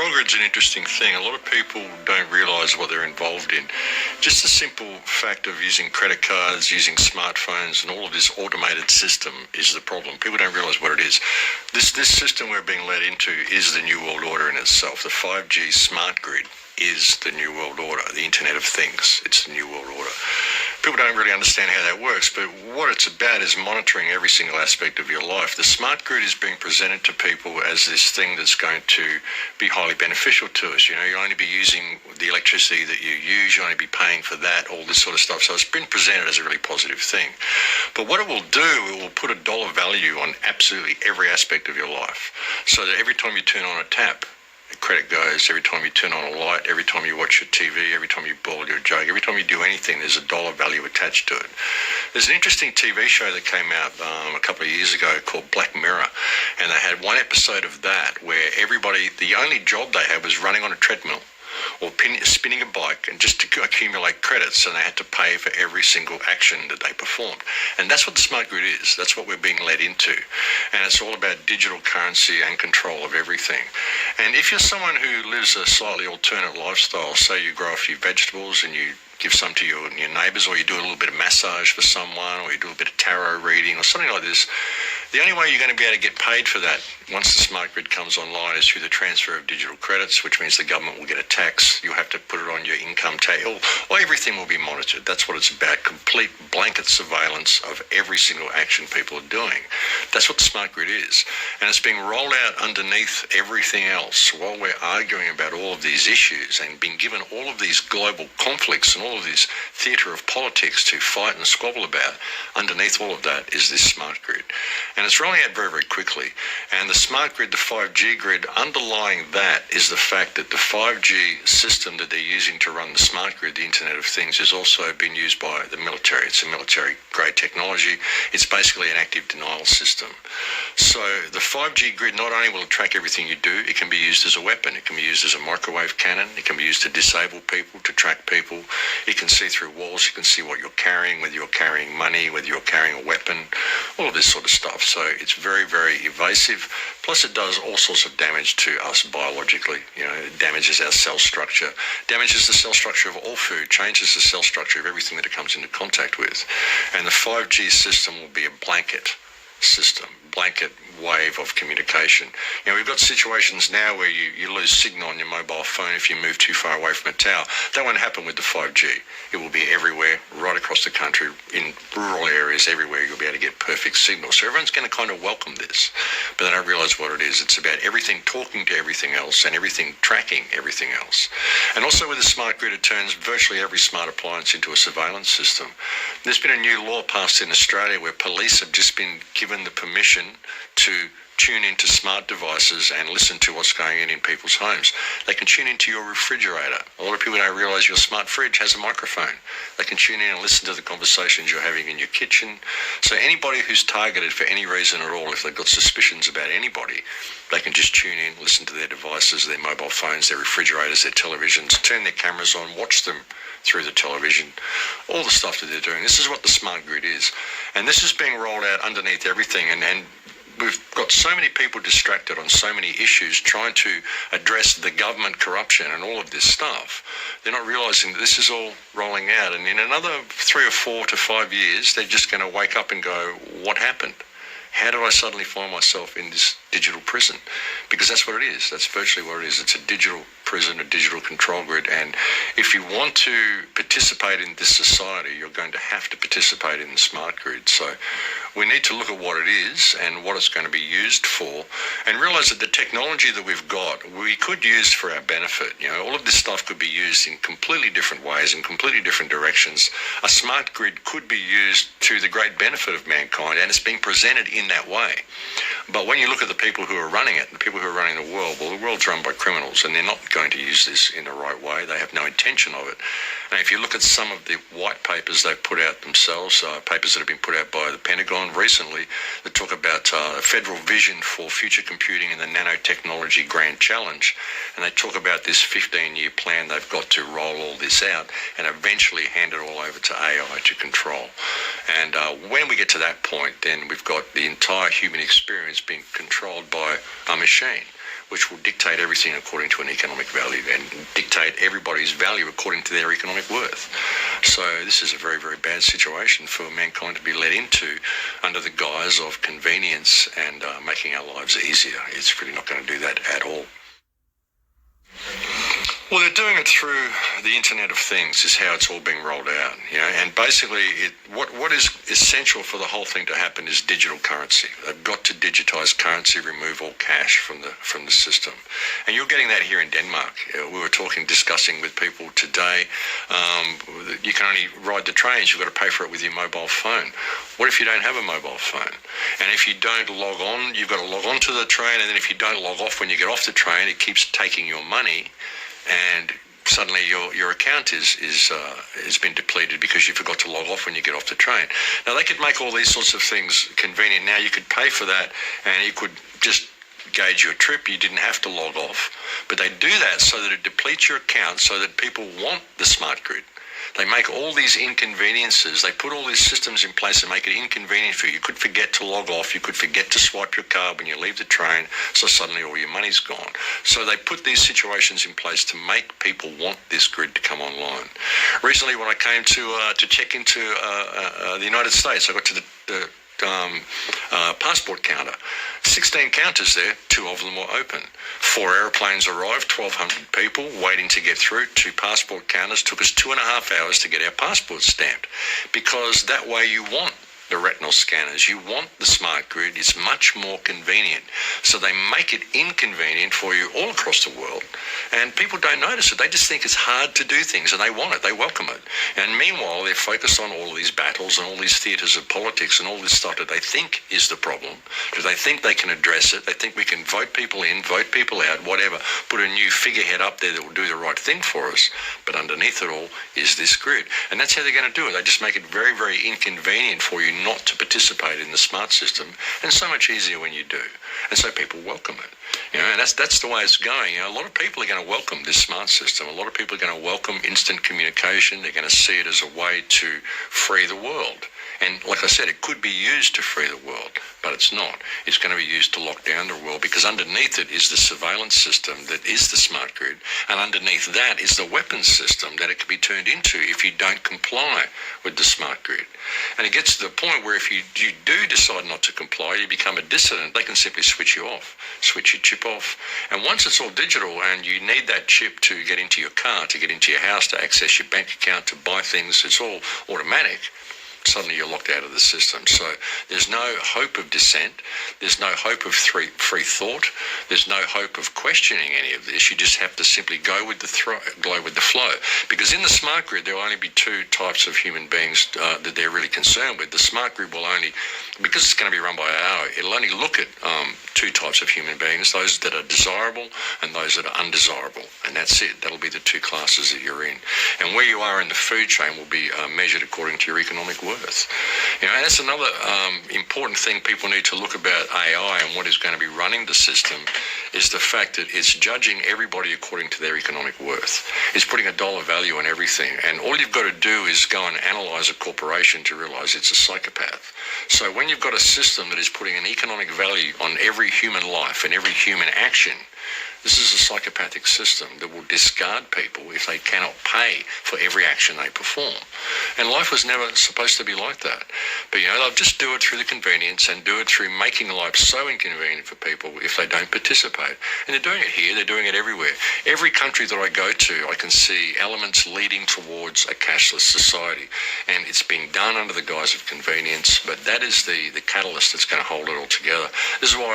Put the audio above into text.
control grid's an interesting thing. A lot of people don't realise what they're involved in. Just the simple fact of using credit cards, using smartphones, and all of this automated system is the problem. People don't realise what it is. This system we're being led into is the New World Order in itself. The 5G smart grid is the New World Order, the Internet of Things. It's the New World Order. People don't really understand how that works, but what it's about is monitoring every single aspect of your life. The smart grid is being presented to people as this thing that's going to be highly beneficial to us. You know, you'll only be using the electricity that you use, you'll only be paying for that, all this sort of stuff. So it's been presented as a really positive thing. But what it will do, it will put a dollar value on absolutely every aspect of your life. So that every time you turn on a tap, credit goes. Every time you turn on a light, every time you watch your TV, every time you boil your jug, every time you do anything, there's a dollar value attached to it. There's an interesting TV show that came out a couple of years ago called Black Mirror, and they had one episode of that where everybody, the only job they had was running on a treadmill or spinning a bike and just to accumulate credits, and they had to pay for every single action that they performed. And that's what the smart grid is. That's what we're being led into. And it's all about digital currency and control of everything. And if you're someone who lives a slightly alternate lifestyle, say you grow a few vegetables and you give some to your neighbours, or you do a little bit of massage for someone, or you do a bit of tarot reading or something like this, the only way you're going to be able to get paid for that once the smart grid comes online is through the transfer of digital credits, which means the government will get a tax. You'll have to put it on your income tax, or everything will be monitored. That's what it's about, complete blanket surveillance of every single action people are doing. That's what the smart grid is. And it's being rolled out underneath everything else while we're arguing about all of these issues and being given all of these global conflicts and all of this theatre of politics to fight and squabble about. Underneath all of that is this smart grid. And it's rolling out very, very quickly. And the smart grid, the 5G grid, underlying that is the fact that the 5G system that they're using to run the smart grid, the Internet of Things, has also been used by the military. It's a military-grade technology. It's basically an active denial system. So the 5G grid not only will track everything you do, it can be used as a weapon. It can be used as a microwave cannon. It can be used to disable people, to track people. It can see through walls. You can see what you're carrying, whether you're carrying money, whether you're carrying a weapon, all of this sort of stuff. So it's very, very evasive. Plus it does all sorts of damage to us biologically. You know, it damages our cell structure, damages the cell structure of all food, changes the cell structure of everything that it comes into contact with. And the 5G system will be a blanket system, blanket wave of communication. You know, we've got situations now where you lose signal on your mobile phone if you move too far away from a tower. That won't happen with the 5G. It will be everywhere, right across the country, in rural areas, everywhere you'll be able to get perfect signal. So everyone's going to kind of welcome this, but they don't realise what it is. It's about everything talking to everything else and everything tracking everything else. And also with the smart grid, it turns virtually every smart appliance into a surveillance system. There's been a new law passed in Australia where police have just been given the permission to tune into smart devices and listen to what's going on in people's homes. They can tune into your refrigerator. A lot of people don't realise your smart fridge has a microphone. They can tune in and listen to the conversations you're having in your kitchen. So anybody who's targeted for any reason at all, if they've got suspicions about anybody, they can just tune in, listen to their devices, their mobile phones, their refrigerators, their televisions, turn their cameras on, watch them through the television, all the stuff that they're doing. This is what the smart grid is. And this is being rolled out underneath everything. And we've got so many people distracted on so many issues trying to address the government corruption and all of this stuff. They're not realising that this is all rolling out. And in another 3 or 4 to 5 years, they're just going to wake up and go, what happened? How did I suddenly find myself in this digital prison? Because that's what it is. That's virtually what it is. It's a digital prison, a digital control grid. And if you want to participate in this society, you're going to have to participate in the smart grid. So we need to look at what it is and what it's going to be used for, and realise that the technology that we've got, we could use for our benefit. You know, all of this stuff could be used in completely different ways, in completely different directions. A smart grid could be used to the great benefit of mankind, and it's being presented in that way. But when you look at the people who are running it, the people who are running the world, well, the world's run by criminals, and they're not going to use this in the right way. They have no intention of it. And if you look at some of the white papers they've put out themselves, papers that have been put out by the Pentagon recently that talk about a federal vision for future computing and the nanotechnology grand challenge, and they talk about this 15-year plan they've got to roll all this out and eventually hand it all over to AI to control. And when we get to that point, then we've got the entire human experience being controlled by a machine, which will dictate everything according to an economic value and dictate everybody's value according to their economic worth. So this is a very, very bad situation for mankind to be led into under the guise of convenience and making our lives easier. It's really not going to do that at all. Well, they're doing it through the Internet of Things is how it's all being rolled out, and basically what is essential for the whole thing to happen is digital currency. They've got to digitize currency, remove all cash from the system. And you're getting that here in Denmark. We were discussing with people today, you can only ride the trains, you've got to pay for it with your mobile phone. What if you don't have a mobile phone? And if you don't log on, you've got to log on to the train, and then if you don't log off when you get off the train, it keeps taking your money, and suddenly your account has been depleted because you forgot to log off when you get off the train. Now, they could make all these sorts of things convenient. Now, you could pay for that, and you could just gauge your trip. You didn't have to log off. But they do that so that it depletes your account so that people want the smart grid. They make all these inconveniences. They put all these systems in place and make it inconvenient for you. You could forget to log off. You could forget to swipe your card when you leave the train, so suddenly all your money's gone. So they put these situations in place to make people want this grid to come online. Recently, when I came to check into the United States, I got to the passport counter. 16 counters there, 2 of them were open. 4 airplanes arrived, 1,200 people waiting to get through. 2 passport counters. Took us 2.5 hours to get our passports stamped, because that way you want the retinal scanners. You want the smart grid. It's much more convenient. So they make it inconvenient for you all across the world, and people don't notice it. They just think it's hard to do things, and they want it. They welcome it. And meanwhile, they're focused on all of these battles and all these theatres of politics and all this stuff that they think is the problem. Do they think they can address it? They think we can vote people in, vote people out, whatever, put a new figurehead up there that will do the right thing for us. But underneath it all is this grid. And that's how they're going to do it. They just make it very, very inconvenient for you not to participate in the smart system, and so much easier when you do. And so people welcome it. And that's the way it's going. A lot of people are going to welcome this smart system. A lot of people are going to welcome instant communication. They're going to see it as a way to free the world. And like I said, it could be used to free the world, but it's not. It's going to be used to lock down the world, because underneath it is the surveillance system that is the smart grid, and underneath that is the weapons system that it can be turned into if you don't comply with the smart grid. And it gets to the point where if you do decide not to comply, you become a dissident, they can simply switch you off, switch your chip off. And once it's all digital and you need that chip to get into your car, to get into your house, to access your bank account, to buy things, it's all automatic. Suddenly you're locked out of the system. So there's no hope of dissent. There's no hope of free thought. There's no hope of questioning any of this. You just have to simply go with the flow. Because in the smart grid, there will only be 2 types of human beings that they're really concerned with. The smart grid will only, because it's going to be run by AI, it'll only look at 2 types of human beings, those that are desirable and those that are undesirable. And that's it. That'll be the 2 classes that you're in. And where you are in the food chain will be measured according to your economic worth. And that's another important thing people need to look about AI and what is going to be running the system, is the fact that it's judging everybody according to their economic worth. It's putting a dollar value on everything. And all you've got to do is go and analyze a corporation to realize it's a psychopath. So when you've got a system that is putting an economic value on every human life and every human action, this is a psychopathic system that will discard people if they cannot pay for every action they perform. And life was never supposed to be like that. But, they'll just do it through the convenience and do it through making life so inconvenient for people if they don't participate. And they're doing it here, they're doing it everywhere. Every country that I go to, I can see elements leading towards a cashless society. And it's being done under the guise of convenience, but that is the catalyst that's going to hold it all together. This is why